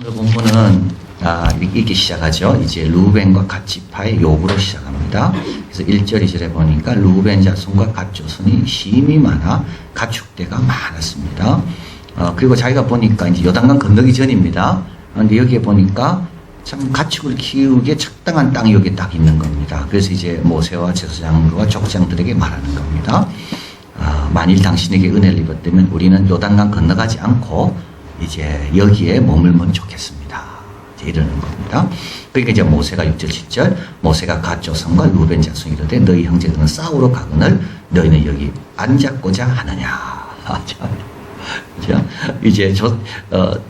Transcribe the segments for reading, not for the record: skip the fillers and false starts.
오늘 본문은 읽기 시작하죠. 이제 루벤과 갓 지파의 요구로 시작합니다. 그래서 1절 2절에 보니까 루벤 자손과 갓 조손이 힘이 많아 가축대가 많았습니다. 그리고 자기가 보니까 이제 요단강 건너기 전입니다. 근데 여기에 보니까 참 가축을 키우기에 적당한 땅이 여기 딱 있는 겁니다. 그래서 이제 모세와 제사장과 족장들에게 말하는 겁니다. 만일 당신에게 은혜를 입었다면 우리는 요단강 건너가지 않고 이제 여기에 머물면 좋겠습니다. 이제 이러는 겁니다. 그러니까 이제 모세가 6절 7절 모세가 갓 조선과 루벤 자손이 이르되 너희 형제들은 싸우러 가거늘 너희는 여기 앉았고자 하느냐. 이제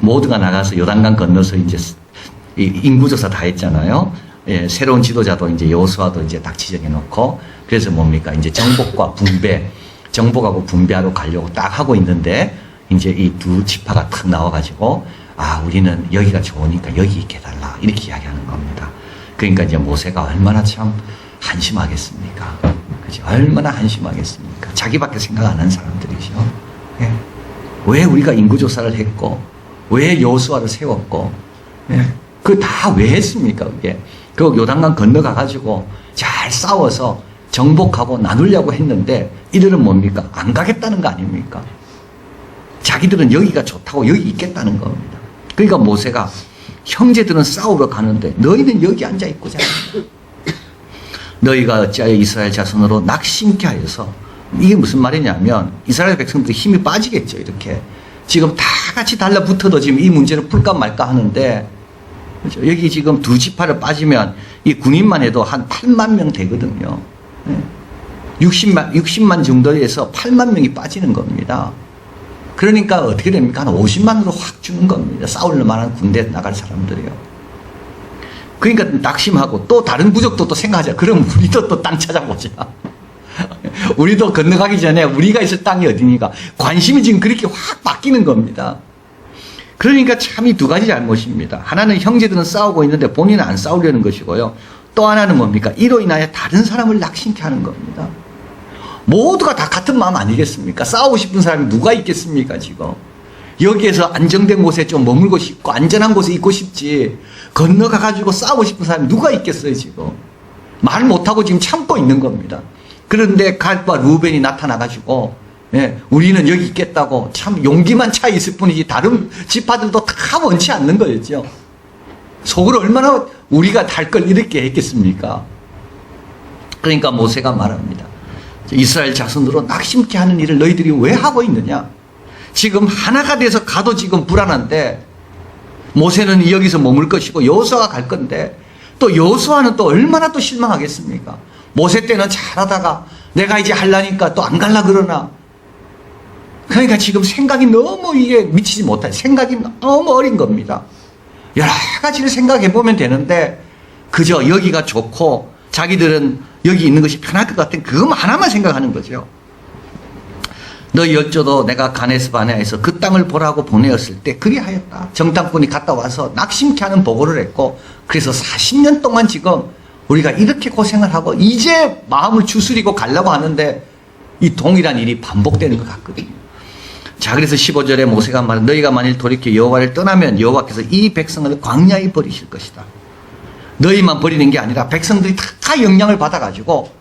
모두가 나가서 요단강 건너서 이제 인구조사 다 했잖아요. 예, 새로운 지도자도 이제 여호수아도 이제 딱 지정해 놓고 그래서 뭡니까 이제 정복과 분배, 정복하고 분배하러 가려고 딱 하고 있는데 이제 이 두 지파가 탁 나와가지고 우리는 여기가 좋으니까 여기 있게 해달라 이렇게 이야기하는 겁니다. 그러니까 이제 모세가 얼마나 참 한심하겠습니까? 그죠? 얼마나 한심하겠습니까? 자기밖에 생각 안 하는 사람들이죠. 예. 왜 우리가 인구조사를 했고 왜 여호수아를 세웠고 예. 그 다 왜 했습니까? 그게 그 요단강 건너가가지고 잘 싸워서 정복하고 나누려고 했는데 이들은 뭡니까? 안 가겠다는 거 아닙니까? 자기들은 여기가 좋다고 여기 있겠다는 겁니다. 그러니까 모세가 형제들은 싸우러 가는데 너희는 여기 앉아 있고자 너희가 어찌하여 이스라엘 자손으로 낙심케 하여서 이게 무슨 말이냐면 이스라엘 백성들이 힘이 빠지겠죠. 이렇게 지금 다 같이 달라붙어도 지금 이 문제를 풀까 말까 하는데 그렇죠? 여기 지금 두 지파를 빠지면 이 군인만 해도 한 8만 명 되거든요. 60만 정도에서 8만 명이 빠지는 겁니다. 그러니까 어떻게 됩니까? 한 50만으로 확 주는 겁니다. 싸울 만한 군대에 나갈 사람들이요. 그러니까 낙심하고 또 다른 부족도 또 생각하자. 그럼 우리도 또 땅 찾아보자. 우리도 건너가기 전에 우리가 있을 땅이 어디니까 관심이 지금 그렇게 확 바뀌는 겁니다. 그러니까 참 이 두 가지 잘못입니다. 하나는 형제들은 싸우고 있는데 본인은 안 싸우려는 것이고요. 또 하나는 뭡니까? 이로 인하여 다른 사람을 낙심케 하는 겁니다. 모두가 다 같은 마음 아니겠습니까? 싸우고 싶은 사람이 누가 있겠습니까, 지금? 여기에서 안정된 곳에 좀 머물고 싶고, 안전한 곳에 있고 싶지, 건너가가지고 싸우고 싶은 사람이 누가 있겠어요, 지금? 말 못하고 지금 참고 있는 겁니다. 그런데 갓과 루벤이 나타나가지고, 예, 우리는 여기 있겠다고 참 용기만 차 있을 뿐이지, 다른 지파들도 다 원치 않는 거였죠. 속으로 얼마나 우리가 달 걸 이렇게 했겠습니까? 그러니까 모세가 말합니다. 이스라엘 자손으로 낙심케 하는 일을 너희들이 왜 하고 있느냐? 지금 하나가 돼서 가도 지금 불안한데 모세는 여기서 머물 것이고 여호수아가 갈 건데 또 여호수아는 또 얼마나 또 실망하겠습니까? 모세 때는 잘하다가 내가 이제 하려니까 또 안 갈라 그러나 그러니까 지금 생각이 너무 이게 미치지 못한 생각이 너무 어린 겁니다. 여러 가지를 생각해 보면 되는데 그저 여기가 좋고 자기들은 여기 있는 것이 편할 것 같은 그것만 하나만 생각하는 거죠. 너희 어쩌도 내가 가네스 바네아에서 그 땅을 보라고 보내었을 때 그리하였다. 정탐꾼이 갔다 와서 낙심케 하는 보고를 했고 그래서 40년 동안 지금 우리가 이렇게 고생을 하고 이제 마음을 추스리고 가려고 하는데 이 동일한 일이 반복되는 것 같거든요. 자, 그래서 15절에 모세가 말한 너희가 만일 돌이켜 여호와를 떠나면 여호와께서 이 백성을 광야에 버리실 것이다. 너희만 버리는 게 아니라 백성들이 다 영향을 받아가지고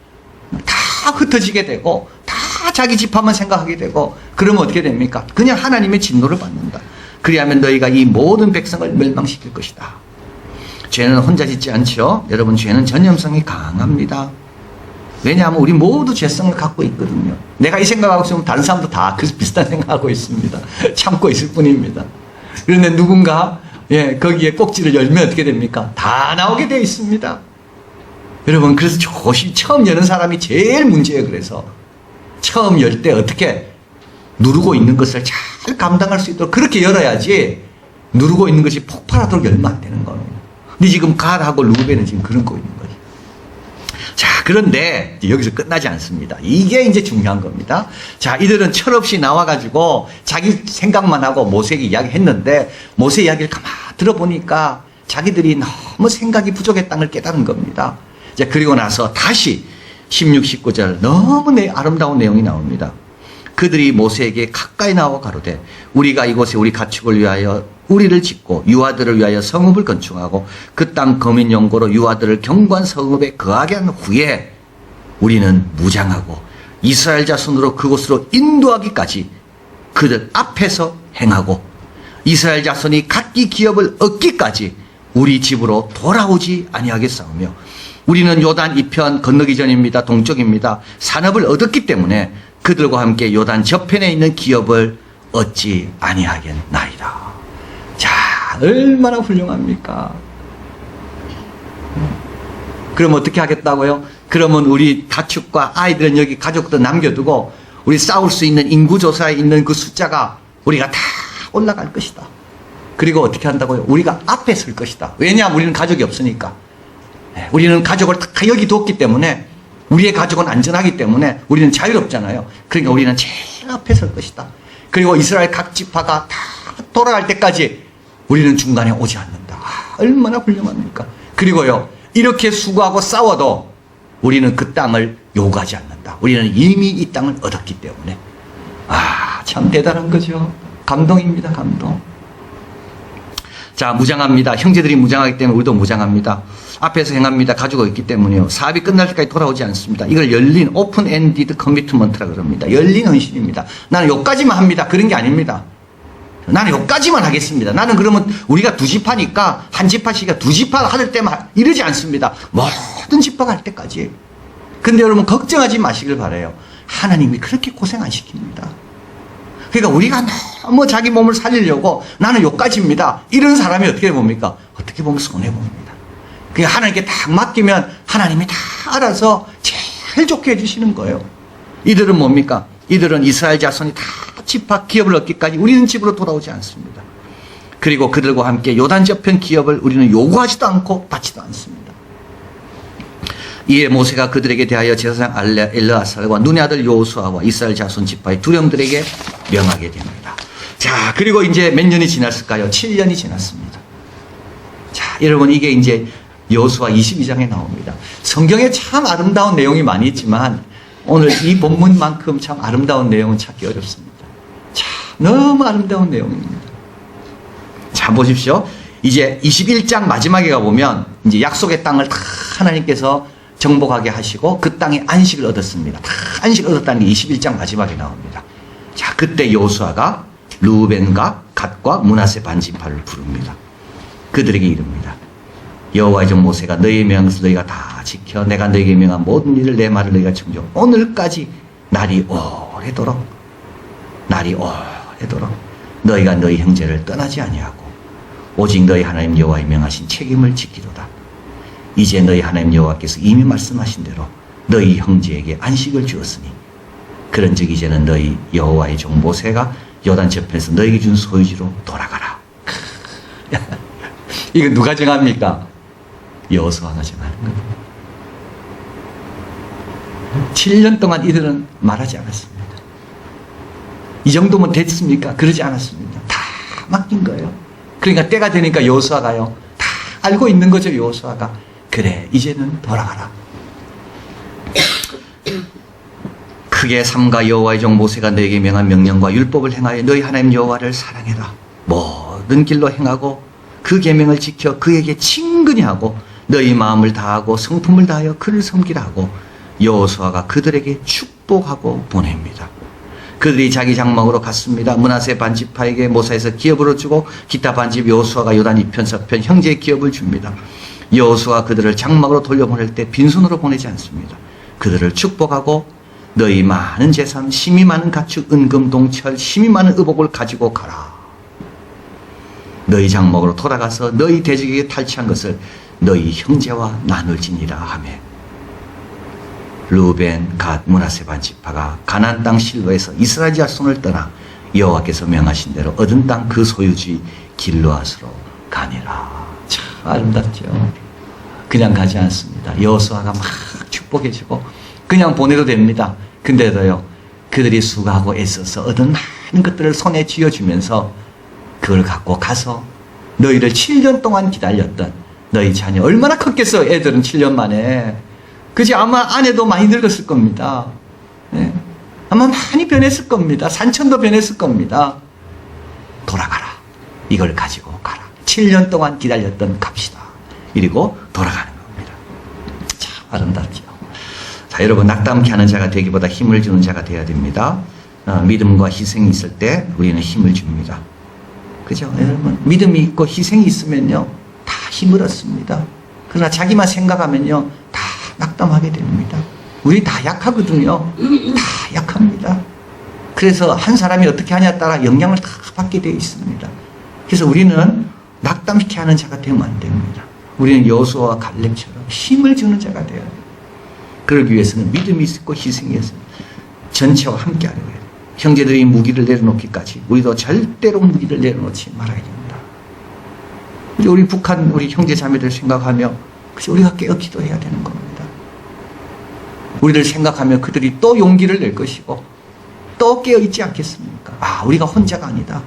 다 흩어지게 되고 다 자기 집합만 생각하게 되고 그러면 어떻게 됩니까? 그냥 하나님의 진노를 받는다. 그리하면 너희가 이 모든 백성을 멸망시킬 것이다. 죄는 혼자 짓지 않죠. 여러분 죄는 전염성이 강합니다. 왜냐하면 우리 모두 죄성을 갖고 있거든요. 내가 이 생각하고 있으면 다른 사람도 다 그 비슷한 생각하고 있습니다. 참고 있을 뿐입니다. 그런데 누군가 거기에 꼭지를 열면 어떻게 됩니까? 다 나오게 되어 있습니다. 여러분, 그래서 처음 여는 사람이 제일 문제예요. 그래서 처음 열 때 어떻게 누르고 있는 것을 잘 감당할 수 있도록 그렇게 열어야지 누르고 있는 것이 폭발하도록 열면 안 되는 겁니다. 근데 지금 갓하고 루벤은 지금 그런 거 있는 거예요. 자, 그런데 여기서 끝나지 않습니다. 이게 이제 중요한 겁니다. 자, 이들은 철없이 나와가지고 자기 생각만 하고 모세에게 이야기했는데 모세 이야기를 가만히 들어보니까 자기들이 너무 생각이 부족했다는 걸 깨달은 겁니다. 자, 그리고 나서 다시 16, 19절 너무 아름다운 내용이 나옵니다. 그들이 모세에게 가까이 나와 가로되 우리가 이곳에 우리 가축을 위하여 우리를 짓고 유아들을 위하여 성읍을 건축하고 그 땅 거민 용고로 유아들을 경관 성읍에 거하게 한 후에 우리는 무장하고 이스라엘 자손으로 그곳으로 인도하기까지 그들 앞에서 행하고 이스라엘 자손이 각기 기업을 얻기까지 우리 집으로 돌아오지 아니하겠사오며 우리는 요단 이편 건너기 전입니다. 동쪽입니다. 산업을 얻었기 때문에 그들과 함께 요단 저편에 있는 기업을 얻지 아니하겠나이다. 자, 얼마나 훌륭합니까? 그럼 어떻게 하겠다고요? 그러면 우리 가축과 아이들은 여기 가족도 남겨두고 우리 싸울 수 있는 인구조사에 있는 그 숫자가 우리가 다 올라갈 것이다. 그리고 어떻게 한다고요? 우리가 앞에 설 것이다. 왜냐하면 우리는 가족이 없으니까. 우리는 가족을 다 여기 뒀기 때문에 우리의 가족은 안전하기 때문에 우리는 자유롭잖아요. 그러니까 우리는 제일 앞에 설 것이다. 그리고 이스라엘 각 지파가 다 돌아갈 때까지 우리는 중간에 오지 않는다. 얼마나 훌륭합니까? 그리고요, 이렇게 수고하고 싸워도 우리는 그 땅을 요구하지 않는다. 우리는 이미 이 땅을 얻었기 때문에. 참 대단한 거죠. 감동입니다. 감동. 자, 무장합니다. 형제들이 무장하기 때문에 우리도 무장합니다. 앞에서 행합니다. 가지고 있기 때문에요. 사업이 끝날 때까지 돌아오지 않습니다. 이걸 열린 오픈 엔디드 커미트먼트라 그럽니다. 열린 헌신입니다. 나는 여기까지만 합니다. 그런 게 아닙니다. 나는 여기까지만 하겠습니다. 나는 그러면 우리가 두 지파니까 한 지파씩이 두 지파가 할 때만 이러지 않습니다. 모든 지파가 할 때까지. 근데 여러분 걱정하지 마시길 바라요. 하나님이 그렇게 고생 안 시킵니다. 그러니까 우리가 너무 자기 몸을 살리려고 나는 여기까지입니다. 이런 사람이 어떻게 봅니까? 어떻게 보면 손해봅니다. 그러니까 하나님께 딱 맡기면 하나님이 다 알아서 제일 좋게 해주시는 거예요. 이들은 뭡니까? 이들은 이스라엘 자손이 다 지파 기업을 얻기까지 우리는 집으로 돌아오지 않습니다. 그리고 그들과 함께 요단 저편 기업을 우리는 요구하지도 않고 받지도 않습니다. 이에 모세가 그들에게 대하여 제사장 엘르아살과 눈의 아들 여호수아와 이스라엘 자손 지파의 두령들에게 명하게 됩니다. 자, 그리고 이제 몇 년이 지났을까요? 7년이 지났습니다. 자, 여러분 이게 이제 여호수아 22장에 나옵니다. 성경에 참 아름다운 내용이 많이 있지만 오늘 이 본문만큼 참 아름다운 내용은 찾기 어렵습니다. 참 너무 아름다운 내용입니다. 자, 보십시오. 이제 21장 마지막에 가보면 이제 약속의 땅을 다 하나님께서 정복하게 하시고 그 땅에 안식을 얻었습니다. 다 안식을 얻었다는 게 21장 마지막에 나옵니다. 자, 그때 여호수아가 르우벤과 갓과 므낫세 반지파를 부릅니다. 그들에게 이릅니다. 여호와의 종 모세가 너희의 명한 것을 너희가 다 지켜 내가 너희에게 명한 모든 일을 내 말을 너희가 청정 오늘까지 날이 오래도록 너희가 너희 형제를 떠나지 아니하고 오직 너희 하나님 여호와의 명하신 책임을 지키도다. 이제 너희 하나님 여호와께서 이미 말씀하신 대로 너희 형제에게 안식을 주었으니 그런즉 이제는 너희 여호와의 종 모세가 요단 저편에서 너희에게 준 소유지로 돌아가라. 이거 누가 정합니까? 여호수아가 정하는 겁니다. 7년 동안 이들은 말하지 않았습니다. 이 정도면 됐습니까? 그러지 않았습니다. 다 맡긴 거예요. 그러니까 때가 되니까 여호수아가요, 다 알고 있는 거죠. 여호수아가 그래 이제는 돌아가라. 크게 삼가 여호와의 종 모세가 너에게 명한 명령과 율법을 행하여 너희 하나님 여호와를 사랑해라. 모든 길로 행하고 그 계명을 지켜 그에게 친근히 하고 너희 마음을 다하고 성품을 다하여 그를 섬기라 하고 여호수아가 그들에게 축복하고 보냅니다. 그들이 자기 장막으로 갔습니다. 므낫세 반지파에게 모사에서 기업으로 주고 기타 반집 여호수아가 요단 이편 서편 형제의 기업을 줍니다. 여호수아 그들을 장막으로 돌려보낼 때 빈손으로 보내지 않습니다. 그들을 축복하고 너희 많은 재산, 심이 많은 가축, 은금, 동철, 심이 많은 의복을 가지고 가라. 너희 장막으로 돌아가서 너희 대적에게 탈취한 것을 너희 형제와 나눌지니라 하며 르우벤, 갓, 므낫세 반지파가 가나안 땅 실로에서 이스라엘 자손을 떠나 여호와께서 명하신 대로 얻은 땅 그 소유지 길르앗으로 가니라. 참 아름답죠. 그냥 가지 않습니다. 여호수아가 막 축복해주고 그냥 보내도 됩니다. 근데도요, 그들이 수고하고 애써서 얻은 많은 것들을 손에 쥐어주면서 그걸 갖고 가서 너희를 7년 동안 기다렸던 너희 자녀 얼마나 컸겠어. 애들은 7년 만에. 그지? 아마 아내도 많이 늙었을 겁니다. 네. 아마 많이 변했을 겁니다. 산천도 변했을 겁니다. 돌아가라. 이걸 가지고 가라. 7년 동안 기다렸던 갑시다. 이러고 돌아가는 겁니다. 참 아름답죠. 자, 여러분, 낙담케 하는 자가 되기보다 힘을 주는 자가 되어야 됩니다. 믿음과 희생이 있을 때 우리는 힘을 줍니다. 그죠? 여러분, 믿음이 있고 희생이 있으면요, 다 힘을 얻습니다. 그러나 자기만 생각하면요, 다 낙담하게 됩니다. 우리 다 약하거든요. 다 약합니다. 그래서 한 사람이 어떻게 하냐에 따라 영향을 다 받게 되어 있습니다. 그래서 우리는 낙담케 하는 자가 되면 안 됩니다. 우리는 여호수아와 갈렙처럼 힘을 주는 자가 되어야 돼요. 그러기 위해서는 믿음이 있고 희생이 있어요. 전체와 함께 하려고 해요. 형제들이 무기를 내려놓기까지 우리도 절대로 무기를 내려놓지 말아야 됩니다. 우리 북한 우리 형제 자매들 생각하며 그래서 우리가 깨어 기도해야 되는 겁니다. 우리를 생각하며 그들이 또 용기를 낼 것이고 또 깨어 있지 않겠습니까? 아, 우리가 혼자가 아니다.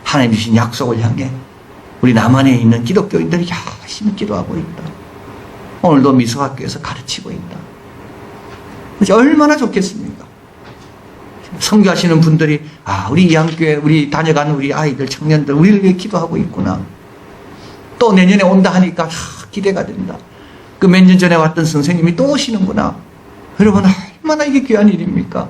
하나님 주신 약속을 향해 우리 남한에 있는 기독교인들이 열심히 기도하고 있다. 오늘도 미소학교에서 가르치고 있다. 얼마나 좋겠습니까? 선교하시는 분들이 우리 이한교회 우리 다녀가는 우리 아이들 청년들 우리를 위해 기도하고 있구나. 또 내년에 온다 하니까 기대가 된다. 그 몇 년 전에 왔던 선생님이 또 오시는구나. 여러분, 얼마나 이게 귀한 일입니까?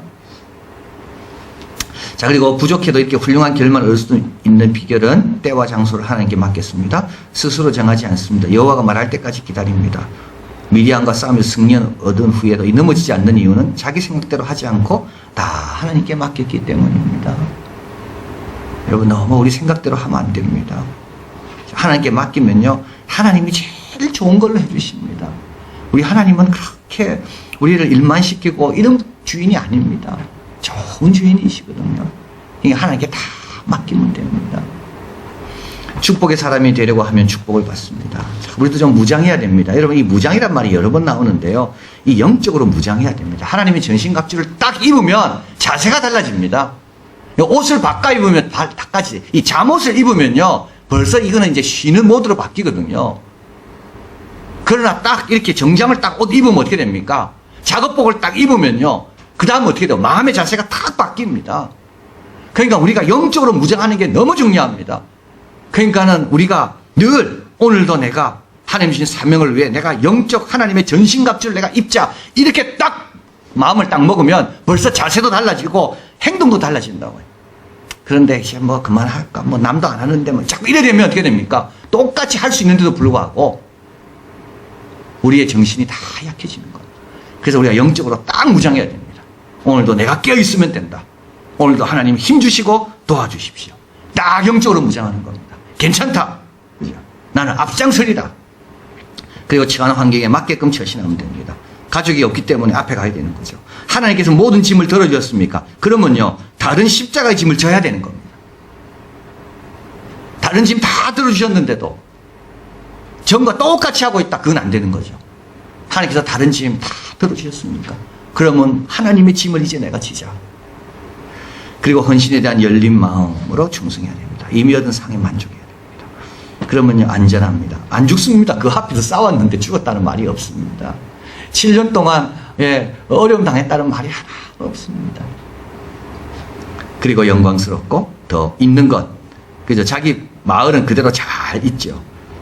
자, 그리고 부족해도 이렇게 훌륭한 결말을 얻을 수 있는 비결은 때와 장소를 하나님께 맡겼습니다. 스스로 정하지 않습니다. 여호와가 말할 때까지 기다립니다. 미디안과 싸우며 승리를 얻은 후에도 넘어지지 않는 이유는 자기 생각대로 하지 않고 다 하나님께 맡겼기 때문입니다. 여러분, 너무 우리 생각대로 하면 안 됩니다. 하나님께 맡기면요, 하나님이 제일 좋은 걸로 해주십니다. 우리 하나님은 그렇게 우리를 일만시키고 이런 주인이 아닙니다. 좋은 주인이시거든요. 그러니까 하나님께 다 맡기면 됩니다. 축복의 사람이 되려고 하면 축복을 받습니다. 자, 우리도 좀 무장해야 됩니다. 여러분, 이 무장이란 말이 여러 번 나오는데요. 이 영적으로 무장해야 됩니다. 하나님의 전신갑주를 딱 입으면 자세가 달라집니다. 옷을 바꿔 입으면 바꿔지. 이 잠옷을 입으면요, 벌써 이거는 이제 쉬는 모드로 바뀌거든요. 그러나 딱 이렇게 정장을 딱 옷 입으면 어떻게 됩니까? 작업복을 딱 입으면요, 그 다음에 어떻게 돼요? 마음의 자세가 딱 바뀝니다. 그러니까 우리가 영적으로 무장하는 게 너무 중요합니다. 그러니까는 우리가 늘 오늘도 내가 하나님 주신 사명을 위해 내가 영적 하나님의 전신갑주를 내가 입자, 이렇게 딱 마음을 딱 먹으면 벌써 자세도 달라지고 행동도 달라진다고요. 그런데 이제 뭐 그만할까, 뭐 남도 안 하는데 뭐 자꾸 이래 되면 어떻게 됩니까? 똑같이 할 수 있는데도 불구하고 우리의 정신이 다 약해지는 거예요. 그래서 우리가 영적으로 딱 무장해야 됩니다. 오늘도 내가 깨어있으면 된다. 오늘도 하나님 힘 주시고 도와주십시오. 딱 영적으로 무장하는 겁니다. 괜찮다. 나는 앞장서리다. 그리고 처한 환경에 맞게끔 처신하면 됩니다. 가족이 없기 때문에 앞에 가야 되는 거죠. 하나님께서 모든 짐을 덜어주셨습니까? 그러면요, 다른 십자가의 짐을 져야 되는 겁니다. 다른 짐 다 들어주셨는데도 전과 똑같이 하고 있다. 그건 안 되는 거죠. 하나님께서 다른 짐 다 들어주셨습니까? 그러면 하나님의 짐을 이제 내가 지자. 그리고 헌신에 대한 열린 마음으로 충성해야 됩니다. 이미 얻은 상에 만족해야 됩니다. 그러면요, 안전합니다. 안 죽습니다. 그 앞에서 싸웠는데 죽었다는 말이 없습니다. 7년 동안 어려움 당했다는 말이 하나 없습니다. 그리고 영광스럽고 더 있는 것. 그죠? 자기 마을은 그대로 잘 있죠.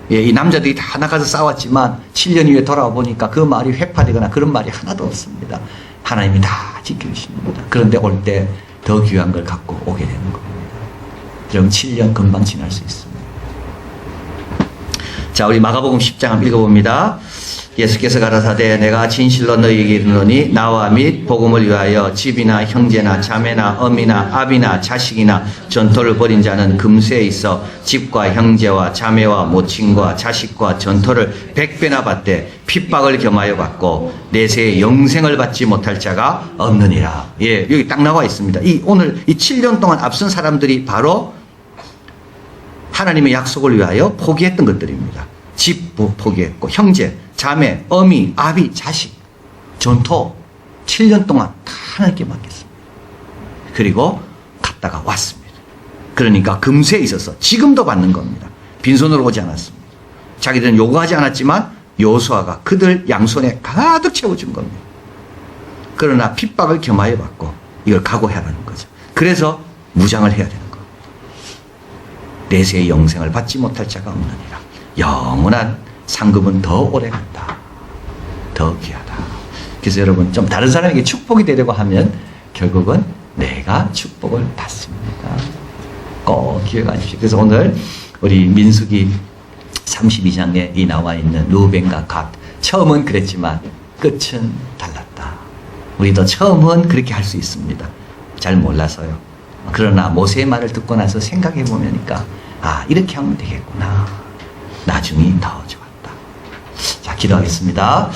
이 남자들이 다 나가서 싸웠지만 7년 후에 돌아와 보니까 그 말이 회파되거나 그런 말이 하나도 없습니다. 하나님이 다 지켜주십니다. 그런데 올 때 더 귀한 걸 갖고 오게 되는 겁니다. 그럼 7년 금방 지날 수 있습니다. 자, 우리 마가복음 10장 한번 읽어봅니다. 예수께서 가라사대 내가 진실로 너희에게 이르노니 나와 및 복음을 위하여 집이나 형제나 자매나 어미나 아비나 자식이나 전토를 벌인 자는 금세에 있어 집과 형제와 자매와 모친과 자식과 전토를 100배나 받되 핍박을 겸하여 받고 내세에 영생을 받지 못할 자가 없느니라. 예, 여기 딱 나와 있습니다. 오늘 이 7년 동안 앞선 사람들이 바로 하나님의 약속을 위하여 포기했던 것들입니다. 집 포기했고 형제, 자매, 어미, 아비, 자식, 전토 7년 동안 다 하나님께 맡겼습니다. 그리고 갔다가 왔습니다. 그러니까 금세에 있어서 지금도 받는 겁니다. 빈손으로 오지 않았습니다. 자기들은 요구하지 않았지만 여호수아가 그들 양손에 가득 채워준 겁니다. 그러나 핍박을 겸하여 받고 이걸 각오해라는 거죠. 그래서 무장을 해야 되는 거. 내세의 영생을 받지 못할 자가 없느니라. 영원한 상급은 더 오래 간다. 더 귀하다. 그래서 여러분 좀 다른 사람에게 축복이 되려고 하면 결국은 내가 축복을 받습니다. 꼭 기억하십시오. 그래서 오늘 우리 민수기 32장에 이 나와 있는 루벤과 갓, 처음은 그랬지만 끝은 달랐다. 우리도 처음은 그렇게 할 수 있습니다. 잘 몰라서요. 그러나 모세의 말을 듣고 나서 생각해 보니까 이렇게 하면 되겠구나. 나중이 더 좋았다. 자, 기도하겠습니다.